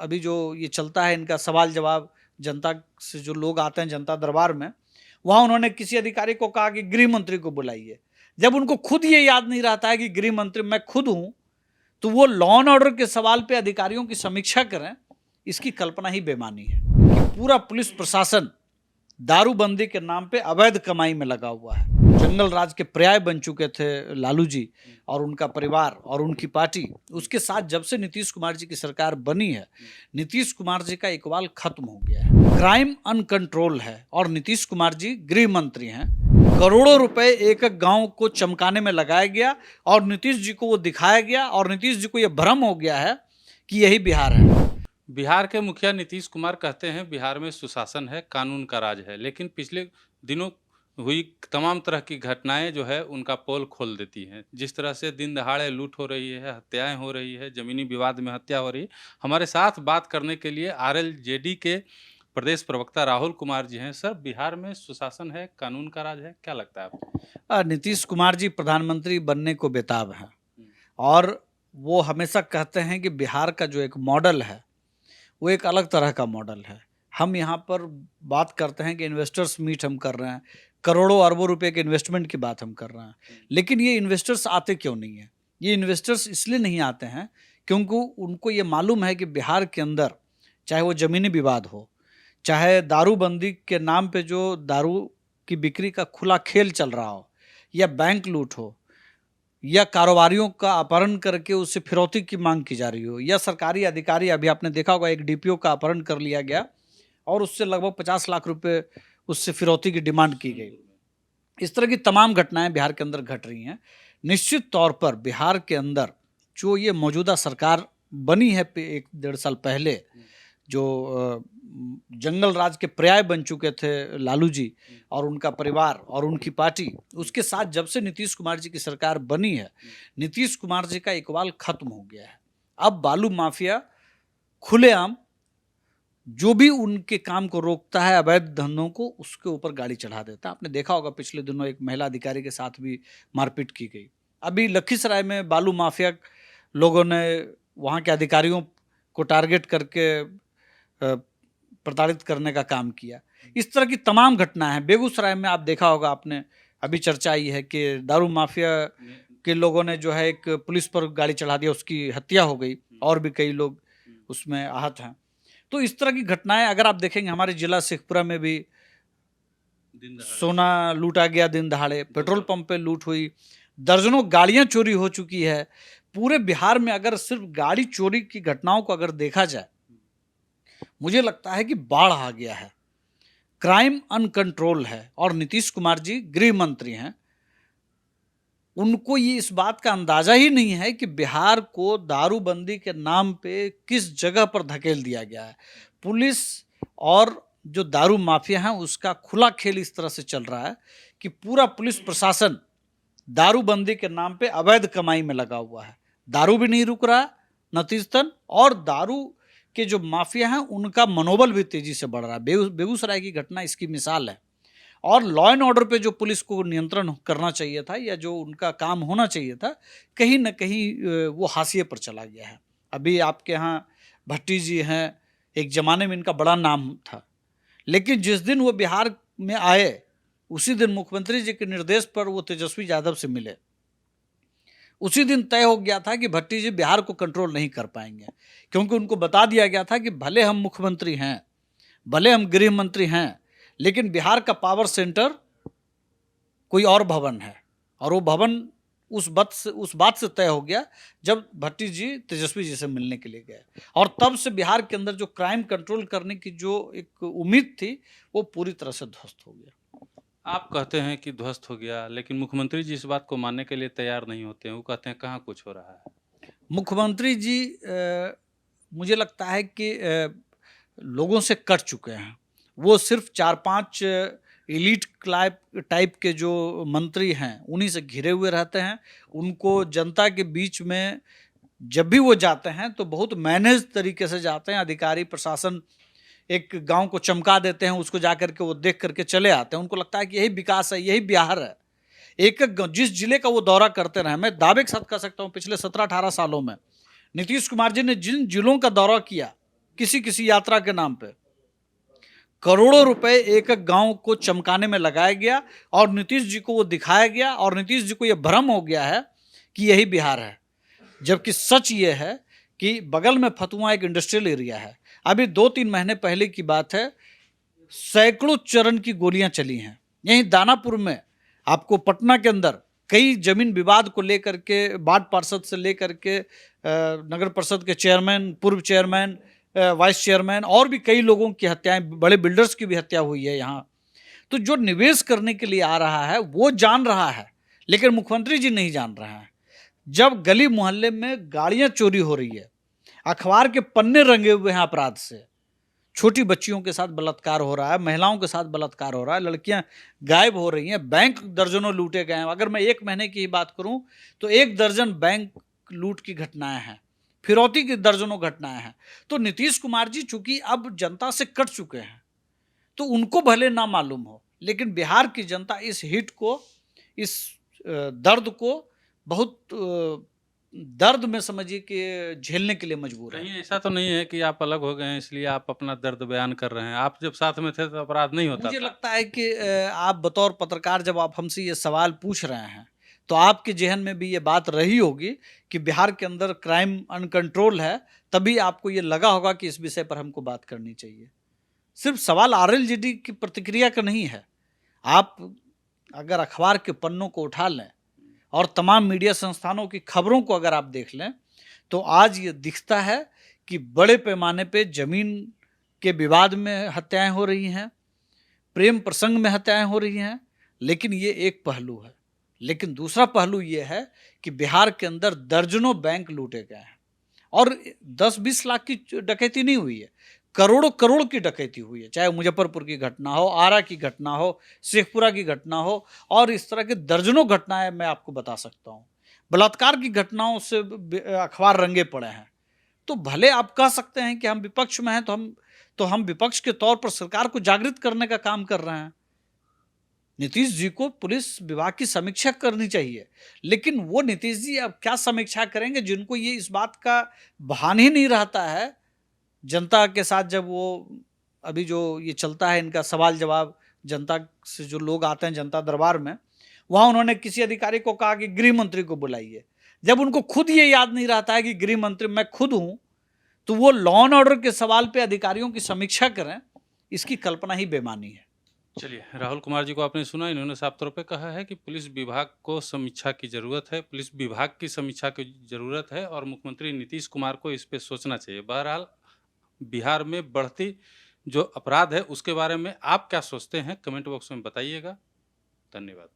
अभी जो ये चलता है इनका सवाल जवाब, जनता से जो लोग आते हैं जनता दरबार में, वहाँ उन्होंने किसी अधिकारी को कहा कि गृह मंत्री को बुलाइए। जब उनको खुद ये याद नहीं रहता है कि गृह मंत्री मैं खुद हूँ, तो वो लॉ एंड ऑर्डर के सवाल पे अधिकारियों की समीक्षा करें, इसकी कल्पना ही बेमानी है। कि पूरा पुलिस प्रशासन दारूबंदी के नाम पे अवैध कमाई में लगा हुआ है। जंगल राज के पर्याय बन चुके थे लालू जी और उनका परिवार और उनकी पार्टी। उसके साथ जब से नीतीश कुमार जी की सरकार बनी है, नीतीश कुमार जी का इकबाल खत्म हो गया है। क्राइम अनकंट्रोल है और नीतीश कुमार जी गृह मंत्री हैं। करोड़ों रुपए एक एक गांव को चमकाने में लगाया गया और नीतीश जी को वो दिखाया गया और नीतीश जी को ये भ्रम हो गया है कि यही बिहार है। बिहार के मुखिया नीतीश कुमार कहते हैं बिहार में सुशासन है, कानून का राज है, लेकिन पिछले दिनों हुई तमाम तरह की घटनाएं जो है उनका पोल खोल देती हैं। जिस तरह से दिन दहाड़े लूट हो रही है, हत्याएं हो रही है, जमीनी विवाद में हत्या हो रही है। हमारे साथ बात करने के लिए आरएलजेडी के प्रदेश प्रवक्ता राहुल कुमार जी हैं। सर, बिहार में सुशासन है, कानून का राज है, क्या लगता है आपको? नीतीश कुमार जी प्रधानमंत्री बनने को बेताब हैं और वो हमेशा कहते हैं कि बिहार का जो एक मॉडल है वो एक अलग तरह का मॉडल है। हम यहाँ पर बात करते हैं कि इन्वेस्टर्स मीट हम कर रहे हैं, करोड़ों अरबों रुपए के इन्वेस्टमेंट की बात हम कर रहे हैं, लेकिन ये इन्वेस्टर्स आते क्यों नहीं हैं? ये इन्वेस्टर्स इसलिए नहीं आते हैं क्योंकि उनको ये मालूम है कि बिहार के अंदर चाहे वो ज़मीनी विवाद हो, चाहे दारूबंदी के नाम पे जो दारू की बिक्री का खुला खेल चल रहा हो, या बैंक लूट हो, या कारोबारियों का अपहरण करके उससे फिरौती की मांग की जा रही हो, या सरकारी अधिकारी, अभी आपने देखा होगा एक डीपीओ का अपहरण कर लिया गया और उससे लगभग 50 लाख रुपए उससे फिरौती की डिमांड की गई। इस तरह की तमाम घटनाएं बिहार के अंदर घट रही हैं। निश्चित तौर पर बिहार के अंदर जो ये मौजूदा सरकार बनी है 1-1.5 साल पहले, जो जंगल राज के पर्याय बन चुके थे लालू जी और उनका परिवार और उनकी पार्टी, उसके साथ जब से नीतीश कुमार जी की सरकार बनी है, नीतीश कुमार जी का इकबाल खत्म हो गया है। अब बालू माफिया खुलेआम जो भी उनके काम को रोकता है, अवैध धंधों को, उसके ऊपर गाड़ी चढ़ा देता है। आपने देखा होगा पिछले दिनों एक महिला अधिकारी के साथ भी मारपीट की गई। अभी लखीसराय में बालू माफिया लोगों ने वहाँ के अधिकारियों को टारगेट करके प्रताड़ित करने का काम किया। इस तरह की तमाम घटनाएं हैं। बेगूसराय में आप देखा होगा आपने, अभी चर्चा आई है कि दारू माफिया के लोगों ने जो है एक पुलिस पर गाड़ी चढ़ा दिया, उसकी हत्या हो गई और भी कई लोग उसमें आहत हैं। तो इस तरह की घटनाएं अगर आप देखेंगे, हमारे जिला शेखपुरा में भी सोना लूटा गया दिन दहाड़े, पेट्रोल पंप पे लूट हुई, दर्जनों गाड़ियां चोरी हो चुकी है। पूरे बिहार में अगर सिर्फ गाड़ी चोरी की घटनाओं को अगर देखा जाए, मुझे लगता है कि बाढ़ आ गया है। क्राइम अनकंट्रोल है और नीतीश कुमार जी गृह मंत्री हैं। उनको ये इस बात का अंदाजा ही नहीं है कि बिहार को दारूबंदी के नाम पे किस जगह पर धकेल दिया गया है। पुलिस और जो दारू माफिया हैं उसका खुला खेल इस तरह से चल रहा है कि पूरा पुलिस प्रशासन दारूबंदी के नाम पे अवैध कमाई में लगा हुआ है। दारू भी नहीं रुक रहा नतीजतन, और दारू के जो माफिया हैं उनका मनोबल भी तेजी से बढ़ रहा है। बेगूसराय की घटना इसकी मिसाल है। और लॉ एंड ऑर्डर पे जो पुलिस को नियंत्रण करना चाहिए था या जो उनका काम होना चाहिए था, कहीं ना कहीं वो हाशिए पर चला गया है। अभी आपके यहाँ भट्टी जी हैं, एक ज़माने में इनका बड़ा नाम था, लेकिन जिस दिन वो बिहार में आए उसी दिन मुख्यमंत्री जी के निर्देश पर वो तेजस्वी यादव से मिले। उसी दिन तय हो गया था कि भट्टी जी बिहार को कंट्रोल नहीं कर पाएंगे, क्योंकि उनको बता दिया गया था कि भले हम मुख्यमंत्री हैं, भले हम गृह मंत्री हैं, लेकिन बिहार का पावर सेंटर कोई और भवन है। और वो भवन उस बात से तय हो गया जब भट्टी जी तेजस्वी जी से मिलने के लिए गए, और तब से बिहार के अंदर जो क्राइम कंट्रोल करने की जो एक उम्मीद थी वो पूरी तरह से ध्वस्त हो गया। आप कहते हैं कि ध्वस्त हो गया, लेकिन मुख्यमंत्री जी इस बात को मानने के लिए तैयार नहीं होते हैं। वो कहते हैं कहाँ कुछ हो रहा है। मुख्यमंत्री जी मुझे लगता है कि लोगों से कट चुके हैं। वो सिर्फ 4-5 एलीट टाइप के जो मंत्री हैं उन्हीं से घिरे हुए रहते हैं। उनको जनता के बीच में जब भी वो जाते हैं तो बहुत मैनेज तरीके से जाते हैं। अधिकारी प्रशासन एक गांव को चमका देते हैं, उसको जा करके वो देख करके चले आते हैं। उनको लगता है कि यही विकास है, यही बिहार है। एक जिस जिले का वो दौरा करते रहे, मैं दावे के साथ कह सकता हूँ पिछले 17-18 सालों में नीतीश कुमार जी ने जिन जिलों का दौरा किया किसी किसी यात्रा के नाम पे करोड़ों रुपए एक एक गांव को चमकाने में लगाया गया और नीतीश जी को वो दिखाया गया और नीतीश जी को ये भ्रम हो गया है कि यही बिहार है। जबकि सच ये है कि बगल में फतुआ एक इंडस्ट्रियल एरिया है। अभी 2-3 महीने पहले की बात है, सैकड़ों चरण की गोलियां चली हैं यहीं दानापुर में। आपको पटना के अंदर कई जमीन विवाद को लेकर के वार्ड पार्षद से लेकर के नगर परिषद के चेयरमैन, पूर्व चेयरमैन, वाइस चेयरमैन और भी कई लोगों की हत्याएं, बड़े बिल्डर्स की भी हत्या हुई है यहाँ। तो जो निवेश करने के लिए आ रहा है वो जान रहा है, लेकिन मुख्यमंत्री जी नहीं जान रहे हैं। जब गली मोहल्ले में गाड़ियां चोरी हो रही है, अखबार के पन्ने रंगे हुए हैं अपराध से, छोटी बच्चियों के साथ बलात्कार हो रहा है, महिलाओं के साथ बलात्कार हो रहा है, लड़कियां गायब हो रही हैं, बैंक दर्जनों लूटे गए हैं। अगर मैं 1 महीने की ही बात करूं तो 1 दर्जन बैंक लूट की घटनाएं हैं, फिरौती की दर्जनों घटनाएं हैं। तो नीतीश कुमार जी चूंकि अब जनता से कट चुके हैं, तो उनको भले ना मालूम हो, लेकिन बिहार की जनता इस हिट को, इस दर्द को बहुत दर्द में समझिए कि झेलने के लिए मजबूर है। कहीं ऐसा तो नहीं है कि आप अलग हो गए हैं इसलिए आप अपना दर्द बयान कर रहे हैं? आप जब साथ में थे तो अपराध नहीं होता मुझे था। लगता है कि आप बतौर पत्रकार जब आप हमसे ये सवाल पूछ रहे हैं तो आपके जेहन में भी ये बात रही होगी कि बिहार के अंदर क्राइम अनकंट्रोल है, तभी आपको ये लगा होगा कि इस विषय पर हमको बात करनी चाहिए। सिर्फ सवाल आरएलजेडी की प्रतिक्रिया का नहीं है। आप अगर अखबार के पन्नों को उठा लें और तमाम मीडिया संस्थानों की खबरों को अगर आप देख लें तो आज ये दिखता है कि बड़े पैमाने पे जमीन के विवाद में हत्याएं हो रही हैं, प्रेम प्रसंग में हत्याएं हो रही हैं। लेकिन ये एक पहलू है, लेकिन दूसरा पहलू ये है कि बिहार के अंदर दर्जनों बैंक लूटे गए हैं और 10-20 लाख की डकैती नहीं हुई है, करोड़ों करोड़ की डकैती हुई है। चाहे मुजफ्फरपुर की घटना हो, आरा की घटना हो, शेखपुरा की घटना हो और इस तरह के दर्जनों घटनाएं मैं आपको बता सकता हूँ। बलात्कार की घटनाओं से अखबार रंगे पड़े हैं। तो भले आप कह सकते हैं कि हम विपक्ष में हैं, तो हम विपक्ष के तौर पर सरकार को जागृत करने का काम कर रहे हैं। नीतीश जी को पुलिस विभाग की समीक्षा करनी चाहिए, लेकिन वो नीतीश जी अब क्या समीक्षा करेंगे जिनको ये इस बात का भान ही नहीं रहता है। जनता के साथ जब वो अभी जो ये चलता है इनका सवाल जवाब, जनता से जो लोग आते हैं जनता दरबार में, वहाँ उन्होंने किसी अधिकारी को कहा कि गृह मंत्री को बुलाइए। जब उनको खुद ये याद नहीं रहता है कि गृह मंत्री मैं खुद हूँ, तो वो लॉ एंड ऑर्डर के सवाल पे अधिकारियों की समीक्षा करें, इसकी कल्पना ही बेमानी है। चलिए, राहुल कुमार जी को आपने सुना, इन्होंने साफ तौर पे कहा है कि पुलिस विभाग को समीक्षा की ज़रूरत है, पुलिस विभाग की समीक्षा की ज़रूरत है और मुख्यमंत्री नीतीश कुमार को इस पे सोचना चाहिए। बहरहाल बिहार में बढ़ती जो अपराध है उसके बारे में आप क्या सोचते हैं कमेंट बॉक्स में बताइएगा। धन्यवाद।